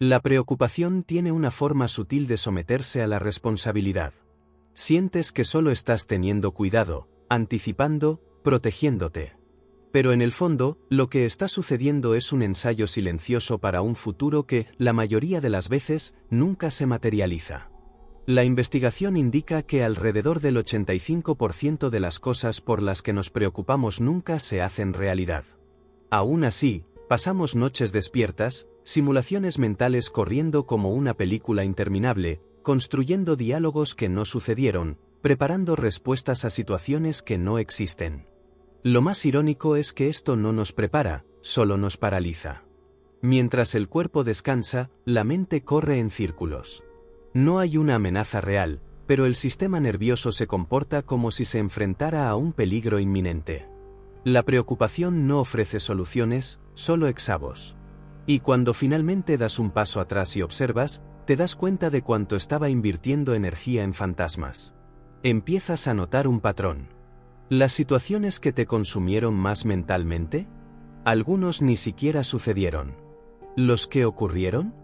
La preocupación tiene una forma sutil de someterse a la responsabilidad. Sientes que solo estás teniendo cuidado, anticipando, protegiéndote. Pero en el fondo, lo que está sucediendo es un ensayo silencioso para un futuro que, la mayoría de las veces, nunca se materializa. La investigación indica que alrededor del 85% de las cosas por las que nos preocupamos nunca se hacen realidad. Aún así, pasamos noches despiertas, simulaciones mentales corriendo como una película interminable, construyendo diálogos que no sucedieron, preparando respuestas a situaciones que no existen. Lo más irónico es que esto no nos prepara, solo nos paraliza. Mientras el cuerpo descansa, la mente corre en círculos. No hay una amenaza real, pero el sistema nervioso se comporta como si se enfrentara a un peligro inminente. La preocupación no ofrece soluciones, solo exhavos. Y cuando finalmente das un paso atrás y observas, te das cuenta de cuánto estaba invirtiendo energía en fantasmas. Empiezas a notar un patrón. ¿Las situaciones que te consumieron más mentalmente? Algunos ni siquiera sucedieron. ¿Los que ocurrieron?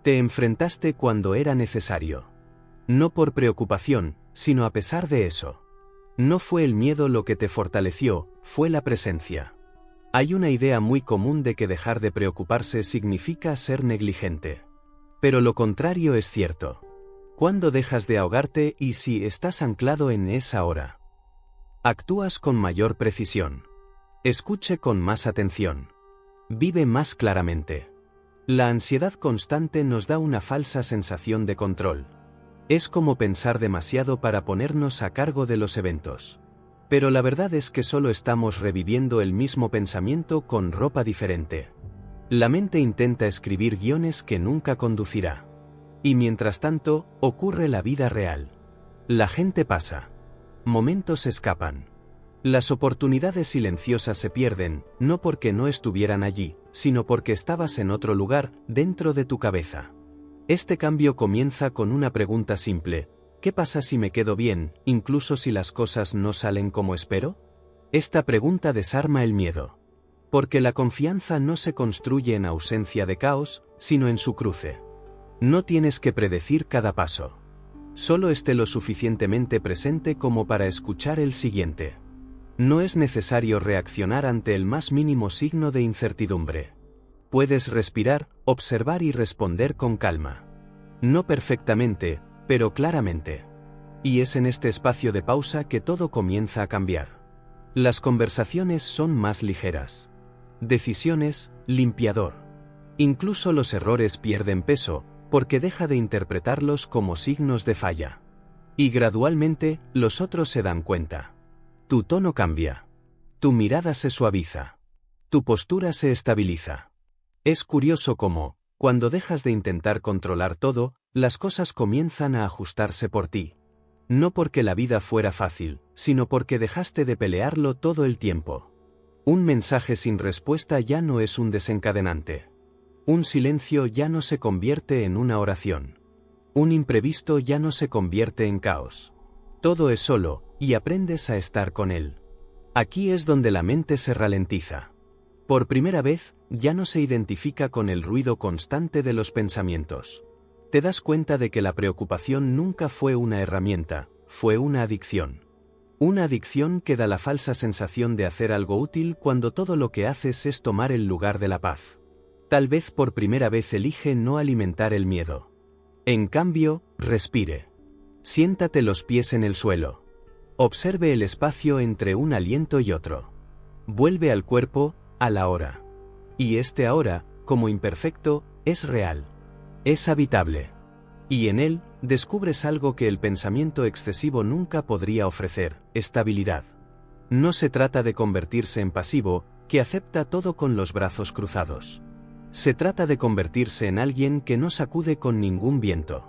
Te enfrentaste cuando era necesario. No por preocupación, sino a pesar de eso. No fue el miedo lo que te fortaleció, fue la presencia. Hay una idea muy común de que dejar de preocuparse significa ser negligente. Pero lo contrario es cierto. ¿Cuándo dejas de ahogarte y si estás anclado en esa hora? Actúas con mayor precisión. Escuche con más atención. Vive más claramente. La ansiedad constante nos da una falsa sensación de control. Es como pensar demasiado para ponernos a cargo de los eventos. Pero la verdad es que solo estamos reviviendo el mismo pensamiento con ropa diferente. La mente intenta escribir guiones que nunca conducirá. Y mientras tanto, ocurre la vida real. La gente pasa. Momentos escapan. Las oportunidades silenciosas se pierden, no porque no estuvieran allí, sino porque estabas en otro lugar, dentro de tu cabeza. Este cambio comienza con una pregunta simple: ¿qué pasa si me quedo bien, incluso si las cosas no salen como espero? Esta pregunta desarma el miedo. Porque la confianza no se construye en ausencia de caos, sino en su cruce. No tienes que predecir cada paso. Solo esté lo suficientemente presente como para escuchar el siguiente. No es necesario reaccionar ante el más mínimo signo de incertidumbre. Puedes respirar, observar y responder con calma. No perfectamente, pero claramente. Y es en este espacio de pausa que todo comienza a cambiar. Las conversaciones son más ligeras. Decisiones, limpiador. Incluso los errores pierden peso, porque deja de interpretarlos como signos de falla. Y gradualmente, los otros se dan cuenta. Tu tono cambia. Tu mirada se suaviza. Tu postura se estabiliza. Es curioso cómo, cuando dejas de intentar controlar todo, las cosas comienzan a ajustarse por ti. No porque la vida fuera fácil, sino porque dejaste de pelearlo todo el tiempo. Un mensaje sin respuesta ya no es un desencadenante. Un silencio ya no se convierte en una oración. Un imprevisto ya no se convierte en caos. Todo es solo, y aprendes a estar con él. Aquí es donde la mente se ralentiza. Por primera vez, ya no se identifica con el ruido constante de los pensamientos. Te das cuenta de que la preocupación nunca fue una herramienta, fue una adicción. Una adicción que da la falsa sensación de hacer algo útil cuando todo lo que haces es tomar el lugar de la paz. Tal vez por primera vez elige no alimentar el miedo. En cambio, respire. Siéntate los pies en el suelo. Observe el espacio entre un aliento y otro. Vuelve al cuerpo, a la hora. Y este ahora, como imperfecto, es real. Es habitable. Y en él, descubres algo que el pensamiento excesivo nunca podría ofrecer: estabilidad. No se trata de convertirse en pasivo, que acepta todo con los brazos cruzados. Se trata de convertirse en alguien que no sacude con ningún viento.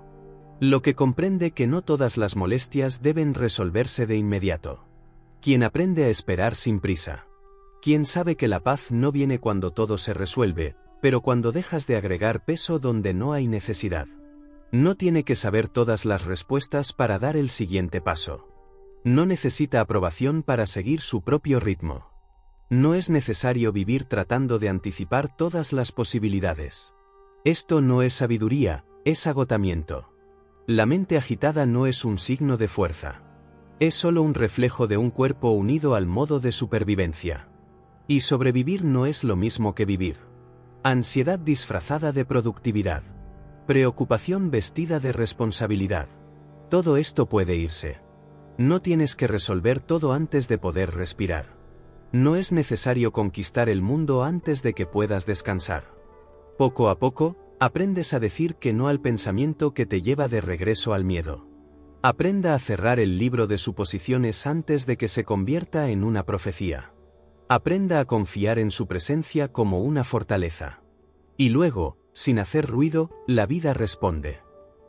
Lo que comprende que no todas las molestias deben resolverse de inmediato. Quien aprende a esperar sin prisa. Quien sabe que la paz no viene cuando todo se resuelve, pero cuando dejas de agregar peso donde no hay necesidad. No tiene que saber todas las respuestas para dar el siguiente paso. No necesita aprobación para seguir su propio ritmo. No es necesario vivir tratando de anticipar todas las posibilidades. Esto no es sabiduría, es agotamiento. La mente agitada no es un signo de fuerza. Es solo un reflejo de un cuerpo unido al modo de supervivencia. Y sobrevivir no es lo mismo que vivir. Ansiedad disfrazada de productividad. Preocupación vestida de responsabilidad. Todo esto puede irse. No tienes que resolver todo antes de poder respirar. No es necesario conquistar el mundo antes de que puedas descansar. Poco a poco, aprendes a decir que no al pensamiento que te lleva de regreso al miedo. Aprenda a cerrar el libro de suposiciones antes de que se convierta en una profecía. Aprenda a confiar en su presencia como una fortaleza. Y luego, sin hacer ruido, la vida responde.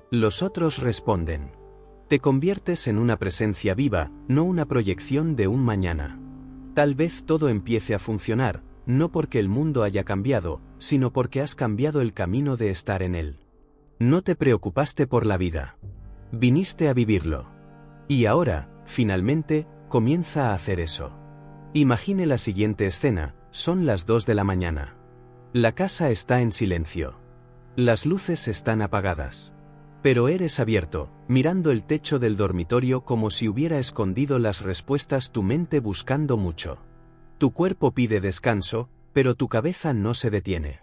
Los otros responden. Te conviertes en una presencia viva, no una proyección de un mañana. Tal vez todo empiece a funcionar, no porque el mundo haya cambiado, sino porque has cambiado el camino de estar en él. No te preocupaste por la vida. Viniste a vivirlo. Y ahora, finalmente, comienza a hacer eso. Imagine la siguiente escena, son las 2 de la mañana. La casa está en silencio. Las luces están apagadas. Pero eres abierto, mirando el techo del dormitorio como si hubiera escondido las respuestas tu mente buscando mucho. Tu cuerpo pide descanso, pero tu cabeza no se detiene.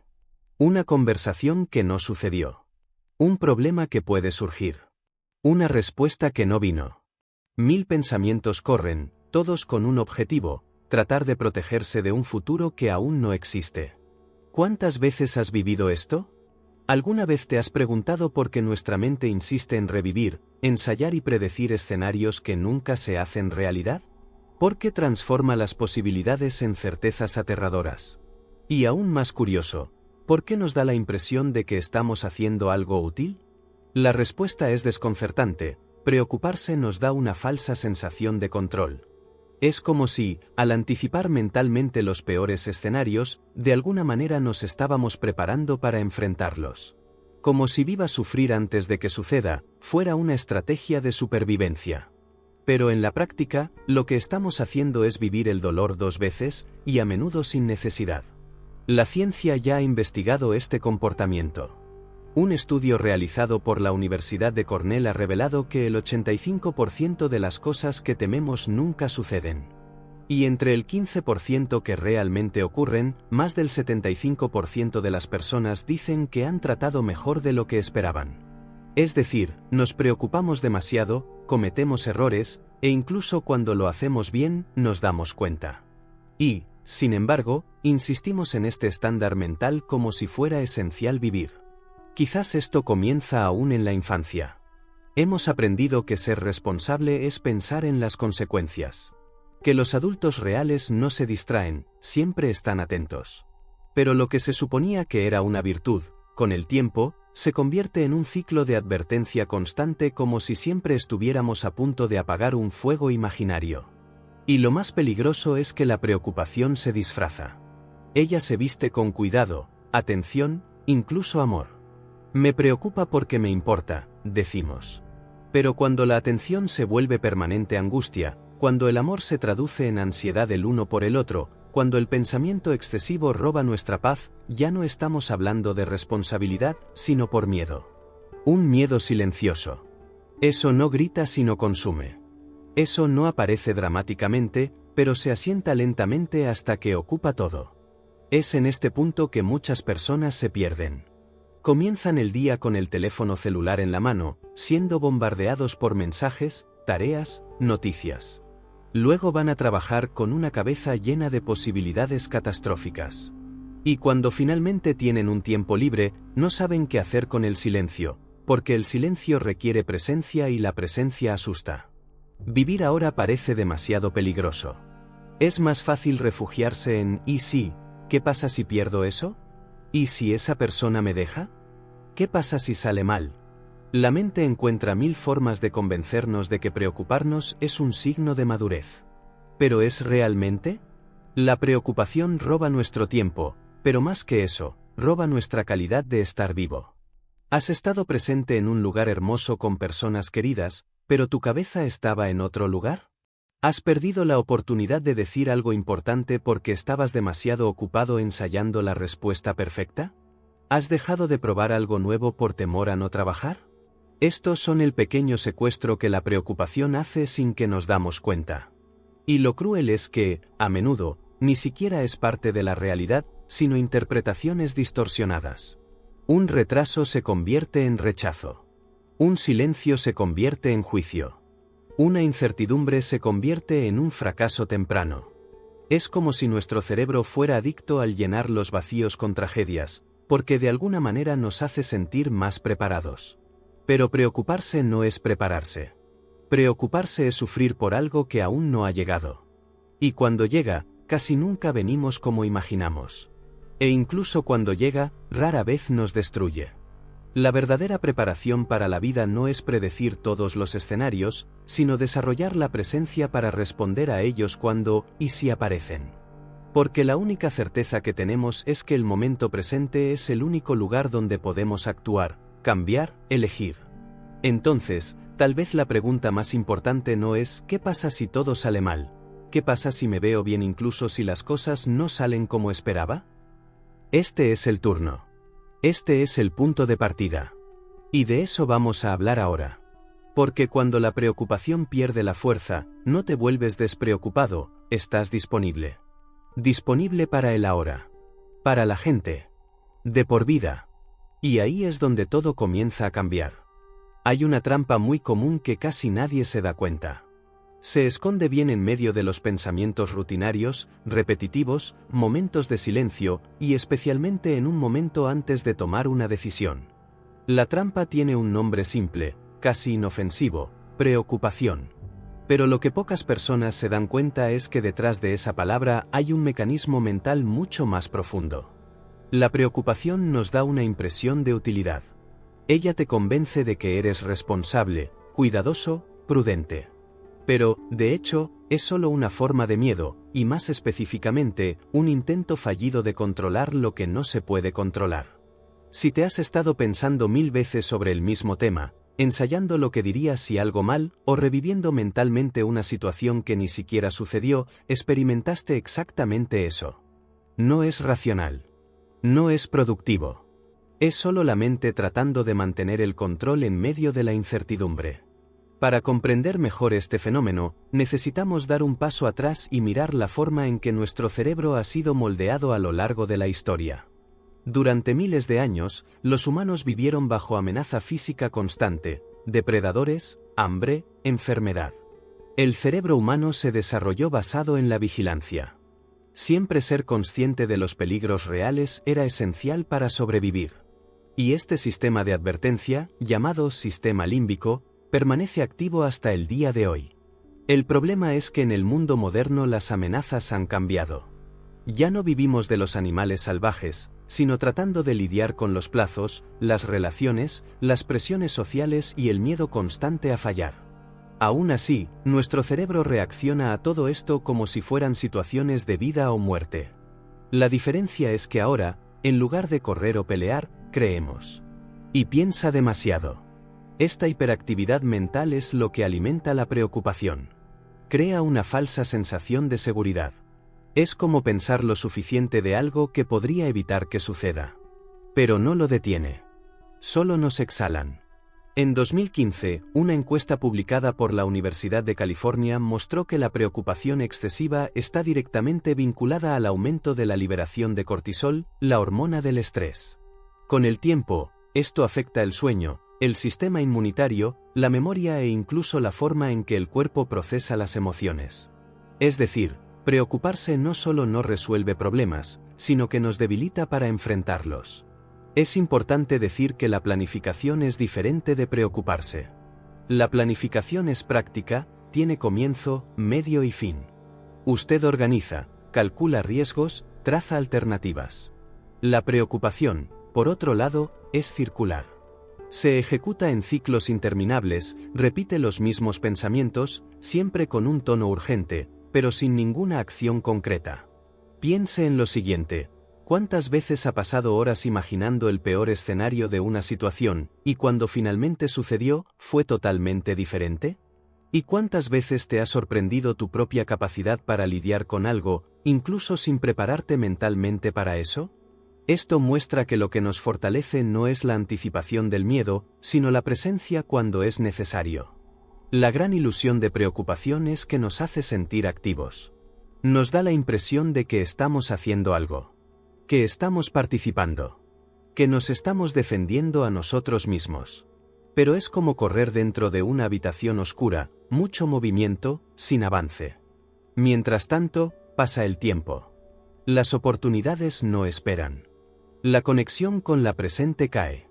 Una conversación que no sucedió. Un problema que puede surgir. Una respuesta que no vino. 1000 pensamientos corren, todos con un objetivo, tratar de protegerse de un futuro que aún no existe. ¿Cuántas veces has vivido esto? ¿Alguna vez te has preguntado por qué nuestra mente insiste en revivir, ensayar y predecir escenarios que nunca se hacen realidad? ¿Por qué transforma las posibilidades en certezas aterradoras? Y aún más curioso, ¿por qué nos da la impresión de que estamos haciendo algo útil? La respuesta es desconcertante. Preocuparse nos da una falsa sensación de control. Es como si, al anticipar mentalmente los peores escenarios, de alguna manera nos estábamos preparando para enfrentarlos. Como si viva sufrir antes de que suceda, fuera una estrategia de supervivencia. Pero en la práctica, lo que estamos haciendo es vivir el dolor 2 veces, y a menudo sin necesidad. La ciencia ya ha investigado este comportamiento. Un estudio realizado por la Universidad de Cornell ha revelado que el 85% de las cosas que tememos nunca suceden. Y entre el 15% que realmente ocurren, más del 75% de las personas dicen que han tratado mejor de lo que esperaban. Es decir, nos preocupamos demasiado, cometemos errores, e incluso cuando lo hacemos bien, nos damos cuenta. Y, sin embargo, insistimos en este estándar mental como si fuera esencial vivir. Quizás esto comienza aún en la infancia. Hemos aprendido que ser responsable es pensar en las consecuencias. Que los adultos reales no se distraen, siempre están atentos. Pero lo que se suponía que era una virtud, con el tiempo, se convierte en un ciclo de advertencia constante como si siempre estuviéramos a punto de apagar un fuego imaginario. Y lo más peligroso es que la preocupación se disfraza. Ella se viste con cuidado, atención, incluso amor. Me preocupa porque me importa, decimos. Pero cuando la atención se vuelve permanente angustia, cuando el amor se traduce en ansiedad el uno por el otro, cuando el pensamiento excesivo roba nuestra paz, ya no estamos hablando de responsabilidad, sino por miedo. Un miedo silencioso. Eso no grita sino consume. Eso no aparece dramáticamente, pero se asienta lentamente hasta que ocupa todo. Es en este punto que muchas personas se pierden. Comienzan el día con el teléfono celular en la mano, siendo bombardeados por mensajes, tareas, noticias. Luego van a trabajar con una cabeza llena de posibilidades catastróficas. Y cuando finalmente tienen un tiempo libre, no saben qué hacer con el silencio, porque el silencio requiere presencia y la presencia asusta. Vivir ahora parece demasiado peligroso. Es más fácil refugiarse en ¿y si? ¿Qué pasa si pierdo eso? ¿Y si esa persona me deja? ¿Qué pasa si sale mal? La mente encuentra 1000 formas de convencernos de que preocuparnos es un signo de madurez. ¿Pero es realmente? La preocupación roba nuestro tiempo, pero más que eso, roba nuestra calidad de estar vivo. Has estado presente en un lugar hermoso con personas queridas, pero tu cabeza estaba en otro lugar. ¿Has perdido la oportunidad de decir algo importante porque estabas demasiado ocupado ensayando la respuesta perfecta? ¿Has dejado de probar algo nuevo por temor a no trabajar? Estos son el pequeño secuestro que la preocupación hace sin que nos damos cuenta. Y lo cruel es que, a menudo, ni siquiera es parte de la realidad, sino interpretaciones distorsionadas. Un retraso se convierte en rechazo. Un silencio se convierte en juicio. Una incertidumbre se convierte en un fracaso temprano. Es como si nuestro cerebro fuera adicto al llenar los vacíos con tragedias, porque de alguna manera nos hace sentir más preparados. Pero preocuparse no es prepararse. Preocuparse es sufrir por algo que aún no ha llegado. Y cuando llega, casi nunca venimos como imaginamos. E incluso cuando llega, rara vez nos destruye. La verdadera preparación para la vida no es predecir todos los escenarios, sino desarrollar la presencia para responder a ellos cuando y si aparecen. Porque la única certeza que tenemos es que el momento presente es el único lugar donde podemos actuar, cambiar, elegir. Entonces, tal vez la pregunta más importante no es ¿qué pasa si todo sale mal? ¿Qué pasa si me veo bien incluso si las cosas no salen como esperaba? Este es el turno. Este es el punto de partida. Y de eso vamos a hablar ahora. Porque cuando la preocupación pierde la fuerza, no te vuelves despreocupado, estás disponible. Disponible para el ahora. Para la gente. De por vida. Y ahí es donde todo comienza a cambiar. Hay una trampa muy común que casi nadie se da cuenta. Se esconde bien en medio de los pensamientos rutinarios, repetitivos, momentos de silencio, y especialmente en un momento antes de tomar una decisión. La trampa tiene un nombre simple, casi inofensivo: preocupación. Pero lo que pocas personas se dan cuenta es que detrás de esa palabra hay un mecanismo mental mucho más profundo. La preocupación nos da una impresión de utilidad. Ella te convence de que eres responsable, cuidadoso, prudente. Pero, de hecho, es solo una forma de miedo, y más específicamente, un intento fallido de controlar lo que no se puede controlar. Si te has estado pensando 1000 veces sobre el mismo tema, ensayando lo que dirías si algo mal, o reviviendo mentalmente una situación que ni siquiera sucedió, experimentaste exactamente eso. No es racional. No es productivo. Es solo la mente tratando de mantener el control en medio de la incertidumbre. Para comprender mejor este fenómeno, necesitamos dar un paso atrás y mirar la forma en que nuestro cerebro ha sido moldeado a lo largo de la historia. Durante miles de años, los humanos vivieron bajo amenaza física constante, depredadores, hambre, enfermedad. El cerebro humano se desarrolló basado en la vigilancia. Siempre ser consciente de los peligros reales era esencial para sobrevivir. Y este sistema de advertencia, llamado sistema límbico, permanece activo hasta el día de hoy. El problema es que en el mundo moderno las amenazas han cambiado. Ya no vivimos de los animales salvajes, sino tratando de lidiar con los plazos, las relaciones, las presiones sociales y el miedo constante a fallar. Aún así, nuestro cerebro reacciona a todo esto como si fueran situaciones de vida o muerte. La diferencia es que ahora, en lugar de correr o pelear, creemos. Y piensa demasiado. Esta hiperactividad mental es lo que alimenta la preocupación. Crea una falsa sensación de seguridad. Es como pensar lo suficiente de algo que podría evitar que suceda. Pero no lo detiene. Solo nos exhalan. En 2015, una encuesta publicada por la Universidad de California mostró que la preocupación excesiva está directamente vinculada al aumento de la liberación de cortisol, la hormona del estrés. Con el tiempo, esto afecta el sueño, el sistema inmunitario, la memoria e incluso la forma en que el cuerpo procesa las emociones. Es decir, preocuparse no solo no resuelve problemas, sino que nos debilita para enfrentarlos. Es importante decir que la planificación es diferente de preocuparse. La planificación es práctica, tiene comienzo, medio y fin. Usted organiza, calcula riesgos, traza alternativas. La preocupación, por otro lado, es circular. Se ejecuta en ciclos interminables, repite los mismos pensamientos, siempre con un tono urgente, pero sin ninguna acción concreta. Piense en lo siguiente: ¿cuántas veces ha pasado horas imaginando el peor escenario de una situación, y cuando finalmente sucedió, fue totalmente diferente? ¿Y cuántas veces te ha sorprendido tu propia capacidad para lidiar con algo, incluso sin prepararte mentalmente para eso? Esto muestra que lo que nos fortalece no es la anticipación del miedo, sino la presencia cuando es necesario. La gran ilusión de preocupación es que nos hace sentir activos. Nos da la impresión de que estamos haciendo algo. Que estamos participando. Que nos estamos defendiendo a nosotros mismos. Pero es como correr dentro de una habitación oscura, mucho movimiento, sin avance. Mientras tanto, pasa el tiempo. Las oportunidades no esperan. La conexión con la presente cae.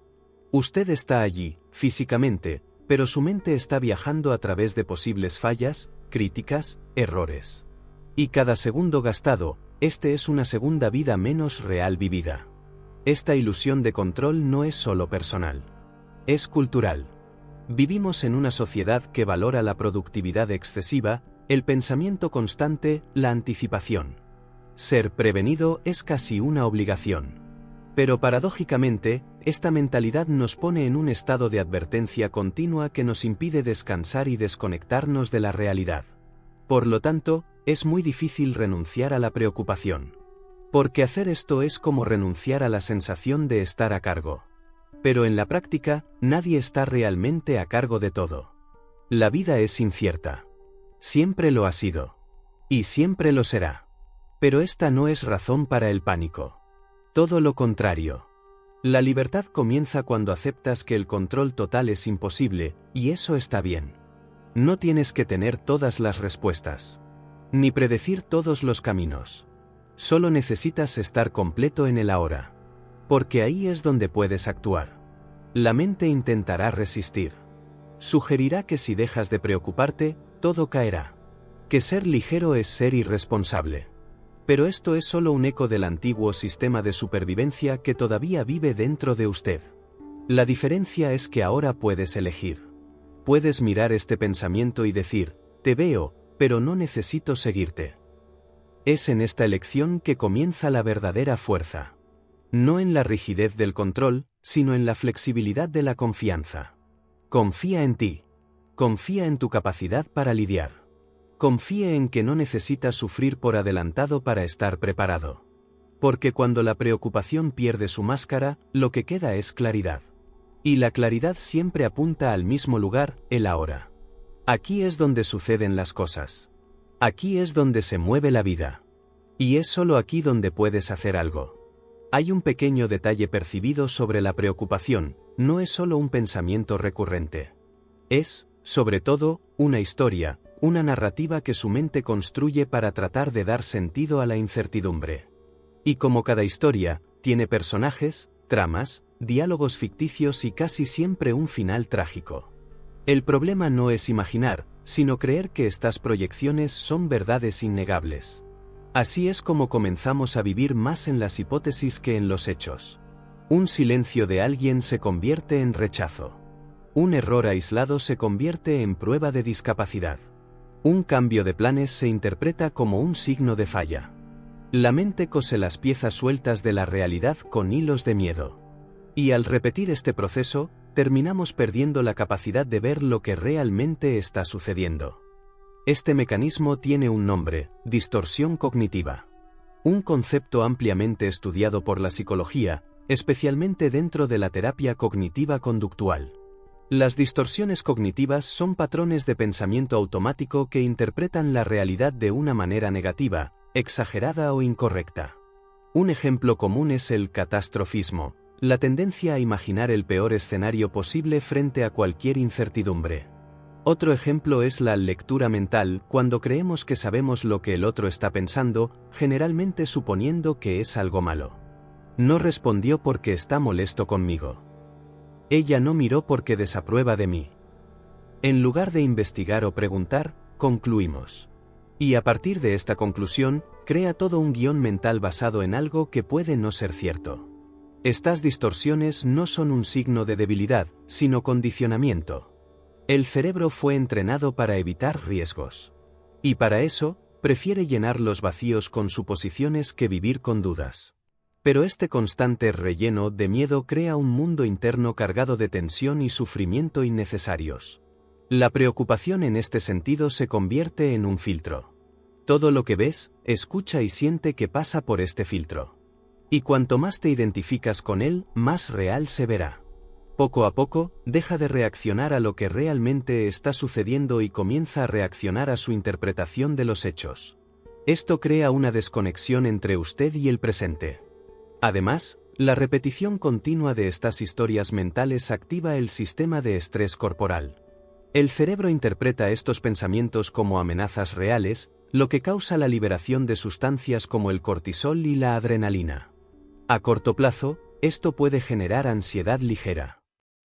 Usted está allí, físicamente, pero su mente está viajando a través de posibles fallas, críticas, errores. Y cada segundo gastado, este es una segunda vida menos real vivida. Esta ilusión de control no es solo personal. Es cultural. Vivimos en una sociedad que valora la productividad excesiva, el pensamiento constante, la anticipación. Ser prevenido es casi una obligación. Pero paradójicamente, esta mentalidad nos pone en un estado de advertencia continua que nos impide descansar y desconectarnos de la realidad. Por lo tanto, es muy difícil renunciar a la preocupación. Porque hacer esto es como renunciar a la sensación de estar a cargo. Pero en la práctica, nadie está realmente a cargo de todo. La vida es incierta. Siempre lo ha sido. Y siempre lo será. Pero esta no es razón para el pánico. Todo lo contrario. La libertad comienza cuando aceptas que el control total es imposible, y eso está bien. No tienes que tener todas las respuestas. Ni predecir todos los caminos. Solo necesitas estar completo en el ahora. Porque ahí es donde puedes actuar. La mente intentará resistir. Sugerirá que si dejas de preocuparte, todo caerá. Que ser ligero es ser irresponsable. Pero esto es solo un eco del antiguo sistema de supervivencia que todavía vive dentro de usted. La diferencia es que ahora puedes elegir. Puedes mirar este pensamiento y decir, te veo, pero no necesito seguirte. Es en esta elección que comienza la verdadera fuerza. No en la rigidez del control, sino en la flexibilidad de la confianza. Confía en ti. Confía en tu capacidad para lidiar. Confíe en que no necesitas sufrir por adelantado para estar preparado. Porque cuando la preocupación pierde su máscara, lo que queda es claridad. Y la claridad siempre apunta al mismo lugar, el ahora. Aquí es donde suceden las cosas. Aquí es donde se mueve la vida. Y es solo aquí donde puedes hacer algo. Hay un pequeño detalle percibido sobre la preocupación, no es solo un pensamiento recurrente. Es, sobre todo, una historia, una narrativa que su mente construye para tratar de dar sentido a la incertidumbre. Y como cada historia, tiene personajes, tramas, diálogos ficticios y casi siempre un final trágico. El problema no es imaginar, sino creer que estas proyecciones son verdades innegables. Así es como comenzamos a vivir más en las hipótesis que en los hechos. Un silencio de alguien se convierte en rechazo. Un error aislado se convierte en prueba de discapacidad. Un cambio de planes se interpreta como un signo de falla. La mente cose las piezas sueltas de la realidad con hilos de miedo. Y al repetir este proceso, terminamos perdiendo la capacidad de ver lo que realmente está sucediendo. Este mecanismo tiene un nombre: distorsión cognitiva. Un concepto ampliamente estudiado por la psicología, especialmente dentro de la terapia cognitiva conductual. Las distorsiones cognitivas son patrones de pensamiento automático que interpretan la realidad de una manera negativa, exagerada o incorrecta. Un ejemplo común es el catastrofismo, la tendencia a imaginar el peor escenario posible frente a cualquier incertidumbre. Otro ejemplo es la lectura mental, cuando creemos que sabemos lo que el otro está pensando, generalmente suponiendo que es algo malo. No respondió porque está molesto conmigo. Ella no miró porque desaprueba de mí. En lugar de investigar o preguntar, concluimos. Y a partir de esta conclusión, crea todo un guión mental basado en algo que puede no ser cierto. Estas distorsiones no son un signo de debilidad, sino condicionamiento. El cerebro fue entrenado para evitar riesgos. Y para eso, prefiere llenar los vacíos con suposiciones que vivir con dudas. Pero este constante relleno de miedo crea un mundo interno cargado de tensión y sufrimiento innecesarios. La preocupación en este sentido se convierte en un filtro. Todo lo que ves, escucha y siente que pasa por este filtro. Y cuanto más te identificas con él, más real se verá. Poco a poco, deja de reaccionar a lo que realmente está sucediendo y comienza a reaccionar a su interpretación de los hechos. Esto crea una desconexión entre usted y el presente. Además, la repetición continua de estas historias mentales activa el sistema de estrés corporal. El cerebro interpreta estos pensamientos como amenazas reales, lo que causa la liberación de sustancias como el cortisol y la adrenalina. A corto plazo, esto puede generar ansiedad ligera.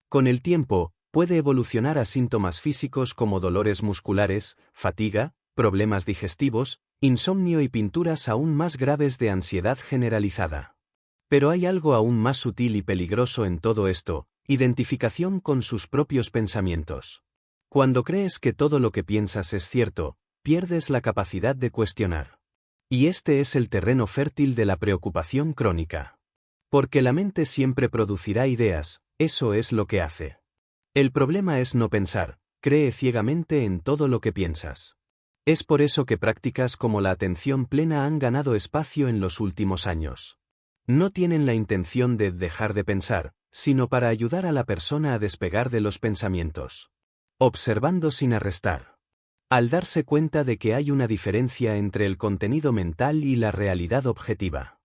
Con el tiempo, puede evolucionar a síntomas físicos como dolores musculares, fatiga, problemas digestivos, insomnio y pinturas aún más graves de ansiedad generalizada. Pero hay algo aún más sutil y peligroso en todo esto: identificación con sus propios pensamientos. Cuando crees que todo lo que piensas es cierto, pierdes la capacidad de cuestionar. Y este es el terreno fértil de la preocupación crónica. Porque la mente siempre producirá ideas, eso es lo que hace. El problema es no pensar, cree ciegamente en todo lo que piensas. Es por eso que prácticas como la atención plena han ganado espacio en los últimos años. No tienen la intención de dejar de pensar, sino para ayudar a la persona a despegar de los pensamientos. Observando sin arrestar. Al darse cuenta de que hay una diferencia entre el contenido mental y la realidad objetiva.